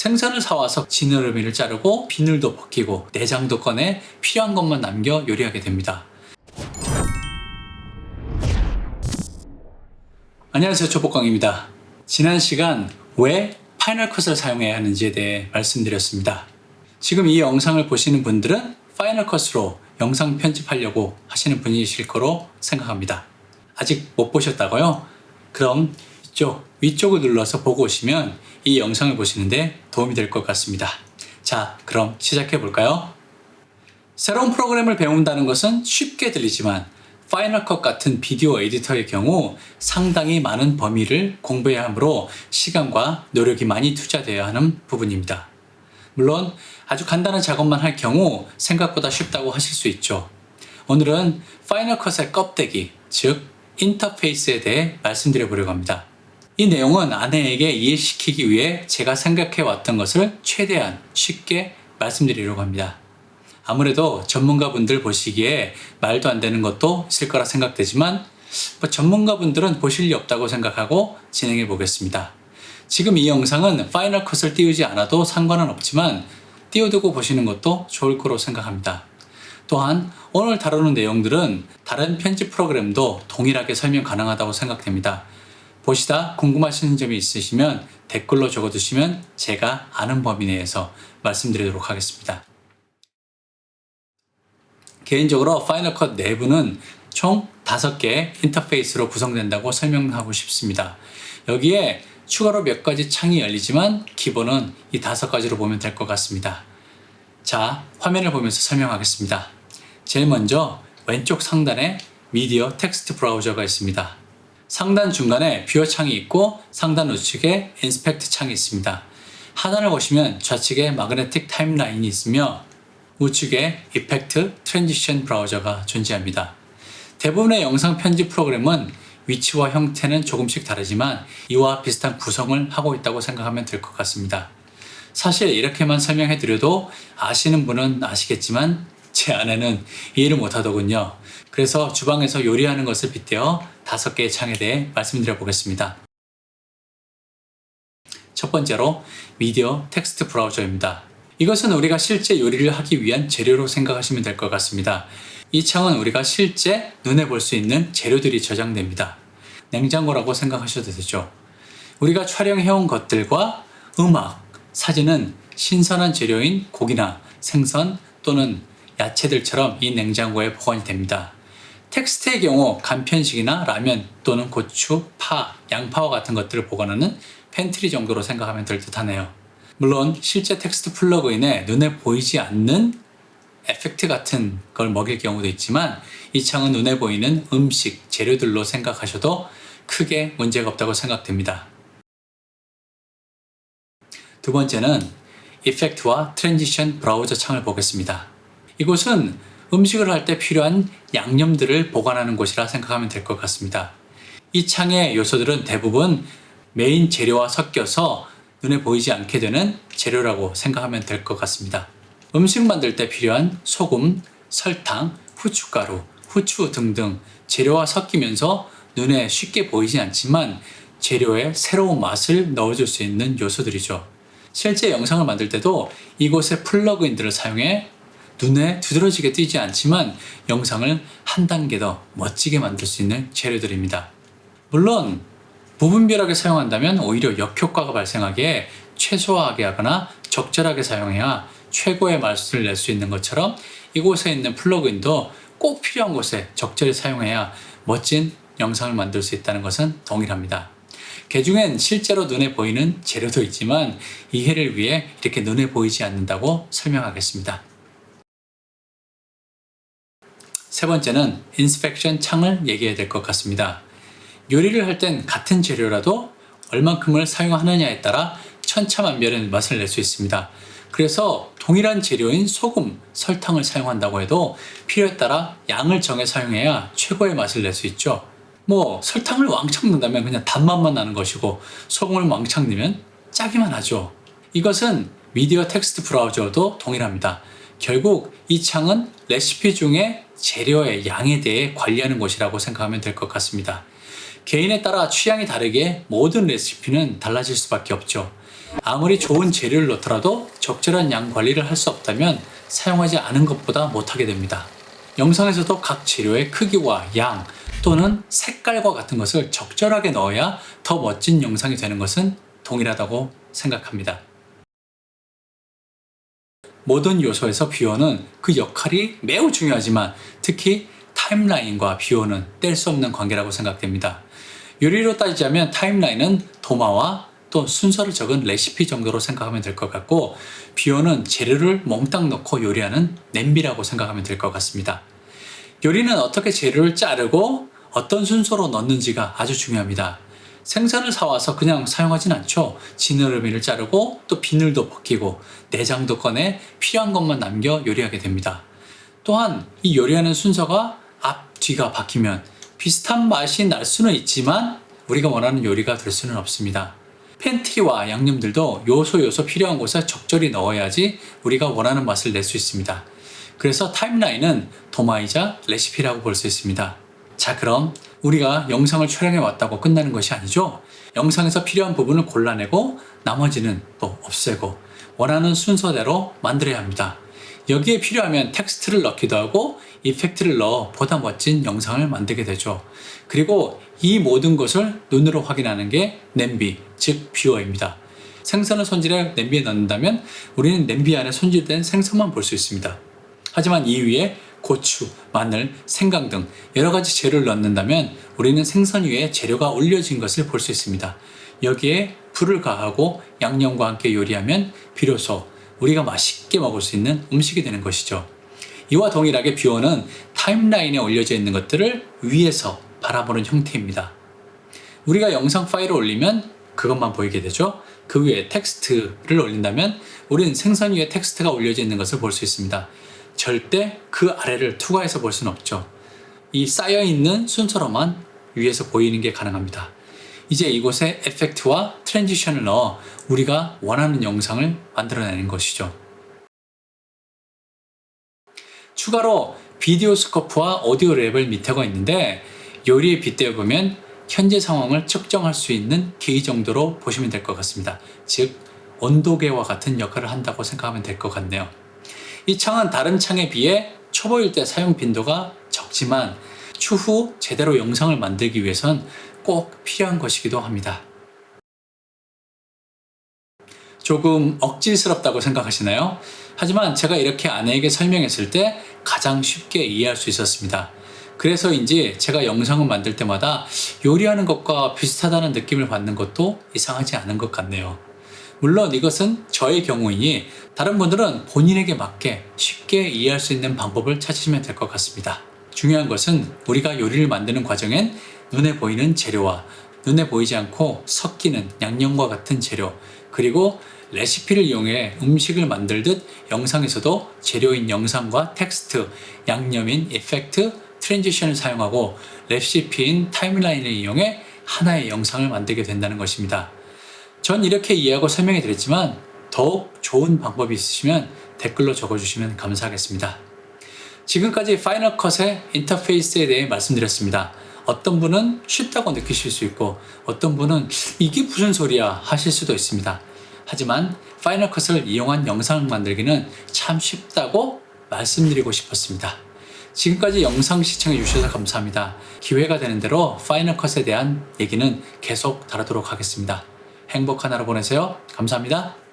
생선을 사와서 지느러미를 자르고 비늘도 벗기고 내장도 꺼내 필요한 것만 남겨 요리하게 됩니다. 안녕하세요, 초복광입니다. 지난 시간 왜 파이널 컷을 사용해야 하는지에 대해 말씀드렸습니다. 지금 이 영상을 보시는 분들은 파이널 컷으로 영상 편집하려고 하시는 분이실 거로 생각합니다. 아직 못 보셨다고요? 그럼 이쪽 위쪽을 눌러서 보고 오시면 이 영상을 보시는데 도움이 될 것 같습니다. 자, 그럼 시작해 볼까요? 새로운 프로그램을 배운다는 것은 쉽게 들리지만 파이널 컷 같은 비디오 에디터의 경우 상당히 많은 범위를 공부해야 하므로 시간과 노력이 많이 투자되어야 하는 부분입니다. 물론 아주 간단한 작업만 할 경우 생각보다 쉽다고 하실 수 있죠. 오늘은 파이널 컷의 껍데기, 즉 인터페이스에 대해 말씀드려 보려고 합니다. 이 내용은 아내에게 이해시키기 위해 제가 생각해 왔던 것을 최대한 쉽게 말씀드리려고 합니다. 아무래도 전문가분들 보시기에 말도 안 되는 것도 있을 거라 생각되지만 전문가분들은 보실 리 없다고 생각하고 진행해 보겠습니다. 지금 이 영상은 파이널 컷을 띄우지 않아도 상관은 없지만 띄워두고 보시는 것도 좋을 거로 생각합니다. 또한 오늘 다루는 내용들은 다른 편집 프로그램도 동일하게 설명 가능하다고 생각됩니다. 보시다 궁금하신 점이 있으시면 댓글로 적어두시면 제가 아는 범위 내에서 말씀드리도록 하겠습니다. 개인적으로 파이널 컷 내부는 총 5개의 인터페이스로 구성된다고 설명하고 싶습니다. 여기에 추가로 몇 가지 창이 열리지만 기본은 이 5가지로 보면 될 것 같습니다. 자, 화면을 보면서 설명하겠습니다. 제일 먼저 왼쪽 상단에 미디어 텍스트 브라우저가 있습니다. 상단 중간에 뷰어 창이 있고 상단 우측에 인스펙트 창이 있습니다. 하단을 보시면 좌측에 마그네틱 타임라인이 있으며 우측에 이펙트 트랜지션 브라우저가 존재합니다. 대부분의 영상 편집 프로그램은 위치와 형태는 조금씩 다르지만 이와 비슷한 구성을 하고 있다고 생각하면 될 것 같습니다. 사실 이렇게만 설명해 드려도 아시는 분은 아시겠지만 제 아내는 이해를 못하더군요. 그래서 주방에서 요리하는 것을 빗대어 5개의 창에 대해 말씀드려 보겠습니다. 첫 번째로 미디어 텍스트 브라우저입니다. 이것은 우리가 실제 요리를 하기 위한 재료로 생각하시면 될 것 같습니다. 이 창은 우리가 실제 눈에 볼 수 있는 재료들이 저장됩니다. 냉장고라고 생각하셔도 되죠. 우리가 촬영해온 것들과 음악, 사진은 신선한 재료인 고기나 생선 또는 야채들처럼 이 냉장고에 보관이 됩니다. 텍스트의 경우 간편식이나 라면 또는 고추, 파, 양파와 같은 것들을 보관하는 팬트리 정도로 생각하면 될 듯 하네요. 물론 실제 텍스트 플러그인에 눈에 보이지 않는 에펙트 같은 걸 먹일 경우도 있지만 이 창은 눈에 보이는 음식, 재료들로 생각하셔도 크게 문제가 없다고 생각됩니다. 두 번째는 이펙트와 트랜지션 브라우저 창을 보겠습니다. 이곳은 음식을 할 때 필요한 양념들을 보관하는 곳이라 생각하면 될 것 같습니다. 이 창의 요소들은 대부분 메인 재료와 섞여서 눈에 보이지 않게 되는 재료라고 생각하면 될 것 같습니다. 음식 만들 때 필요한 소금, 설탕, 후춧가루, 후추 등등 재료와 섞이면서 눈에 쉽게 보이지 않지만 재료에 새로운 맛을 넣어줄 수 있는 요소들이죠. 실제 영상을 만들 때도 이곳의 플러그인들을 사용해 눈에 두드러지게 띄지 않지만 영상을 한 단계 더 멋지게 만들 수 있는 재료들입니다. 물론 무분별하게 사용한다면 오히려 역효과가 발생하기에 최소화하게 하거나 적절하게 사용해야 최고의 맛을 낼 수 있는 것처럼 이곳에 있는 플러그인도 꼭 필요한 곳에 적절히 사용해야 멋진 영상을 만들 수 있다는 것은 동일합니다. 개중엔 실제로 눈에 보이는 재료도 있지만 이해를 위해 이렇게 눈에 보이지 않는다고 설명하겠습니다. 세 번째는 인스펙션 창을 얘기해야 될 것 같습니다. 요리를 할 땐 같은 재료라도 얼만큼을 사용하느냐에 따라 천차만별의 맛을 낼 수 있습니다. 그래서 동일한 재료인 소금, 설탕을 사용한다고 해도 필요에 따라 양을 정해 사용해야 최고의 맛을 낼 수 있죠. 설탕을 왕창 넣는다면 그냥 단맛만 나는 것이고 소금을 왕창 넣으면 짜기만 하죠. 이것은 미디어 텍스트 브라우저도 동일합니다. 결국 이 창은 레시피 중에 재료의 양에 대해 관리하는 곳이라고 생각하면 될 것 같습니다. 개인에 따라 취향이 다르게 모든 레시피는 달라질 수밖에 없죠. 아무리 좋은 재료를 넣더라도 적절한 양 관리를 할 수 없다면 사용하지 않은 것보다 못하게 됩니다. 영상에서도 각 재료의 크기와 양 또는 색깔과 같은 것을 적절하게 넣어야 더 멋진 영상이 되는 것은 동일하다고 생각합니다. 모든 요소에서 비유는 그 역할이 매우 중요하지만 특히 타임라인과 비유는 뗄 수 없는 관계라고 생각됩니다. 요리로 따지자면 타임라인은 도마와 또 순서를 적은 레시피 정도로 생각하면 될 것 같고, 비유는 재료를 몽땅 넣고 요리하는 냄비라고 생각하면 될 것 같습니다. 요리는 어떻게 재료를 자르고 어떤 순서로 넣는지가 아주 중요합니다. 생선을 사와서 그냥 사용하진 않죠. 지느러미를 자르고 또 비늘도 벗기고 내장도 꺼내 필요한 것만 남겨 요리하게 됩니다. 또한 이 요리하는 순서가 앞, 뒤가 바뀌면 비슷한 맛이 날 수는 있지만 우리가 원하는 요리가 될 수는 없습니다. 팬트리와 양념들도 요소 필요한 곳에 적절히 넣어야지 우리가 원하는 맛을 낼 수 있습니다. 그래서 타임라인은 도마이자 레시피라고 볼 수 있습니다. 자, 그럼 우리가 영상을 촬영해 왔다고 끝나는 것이 아니죠. 영상에서 필요한 부분을 골라내고 나머지는 또 없애고 원하는 순서대로 만들어야 합니다. 여기에 필요하면 텍스트를 넣기도 하고 이펙트를 넣어 보다 멋진 영상을 만들게 되죠. 그리고 이 모든 것을 눈으로 확인하는 게 냄비, 즉 뷰어입니다. 생선을 손질해 냄비에 넣는다면 우리는 냄비 안에 손질된 생선만 볼 수 있습니다. 하지만 이 위에 고추, 마늘, 생강 등 여러 가지 재료를 넣는다면 우리는 생선 위에 재료가 올려진 것을 볼 수 있습니다. 여기에 불을 가하고 양념과 함께 요리하면 비로소 우리가 맛있게 먹을 수 있는 음식이 되는 것이죠. 이와 동일하게 뷰어는 타임라인에 올려져 있는 것들을 위에서 바라보는 형태입니다. 우리가 영상 파일을 올리면 그것만 보이게 되죠. 그 위에 텍스트를 올린다면 우리는 생선 위에 텍스트가 올려져 있는 것을 볼 수 있습니다. 절대 그 아래를 투과해서 볼 수는 없죠. 이 쌓여있는 순서로만 위에서 보이는 게 가능합니다. 이제 이곳에 에펙트와 트랜지션을 넣어 우리가 원하는 영상을 만들어내는 것이죠. 추가로 비디오 스코프와 오디오 레벨 미터가 있는데 요리에 빗대어 보면 현재 상황을 측정할 수 있는 기기 정도로 보시면 될 것 같습니다. 즉 온도계와 같은 역할을 한다고 생각하면 될 것 같네요. 이 창은 다른 창에 비해 초보일 때 사용 빈도가 적지만 추후 제대로 영상을 만들기 위해선 꼭 필요한 것이기도 합니다. 조금 억지스럽다고 생각하시나요? 하지만 제가 이렇게 아내에게 설명했을 때 가장 쉽게 이해할 수 있었습니다. 그래서인지 제가 영상을 만들 때마다 요리하는 것과 비슷하다는 느낌을 받는 것도 이상하지 않은 것 같네요. 물론 이것은 저의 경우이니 다른 분들은 본인에게 맞게 쉽게 이해할 수 있는 방법을 찾으시면 될 것 같습니다. 중요한 것은 우리가 요리를 만드는 과정엔 눈에 보이는 재료와 눈에 보이지 않고 섞이는 양념과 같은 재료, 그리고 레시피를 이용해 음식을 만들듯 영상에서도 재료인 영상과 텍스트, 양념인 이펙트, 트랜지션을 사용하고 레시피인 타임라인을 이용해 하나의 영상을 만들게 된다는 것입니다. 전 이렇게 이해하고 설명해 드렸지만 더욱 좋은 방법이 있으시면 댓글로 적어주시면 감사하겠습니다. 지금까지 파이널 컷의 인터페이스에 대해 말씀드렸습니다. 어떤 분은 쉽다고 느끼실 수 있고 어떤 분은 이게 무슨 소리야 하실 수도 있습니다. 하지만 파이널 컷을 이용한 영상 만들기는 참 쉽다고 말씀드리고 싶었습니다. 지금까지 영상 시청해 주셔서 감사합니다. 기회가 되는 대로 파이널 컷에 대한 얘기는 계속 다루도록 하겠습니다. 행복한 하루 보내세요. 감사합니다.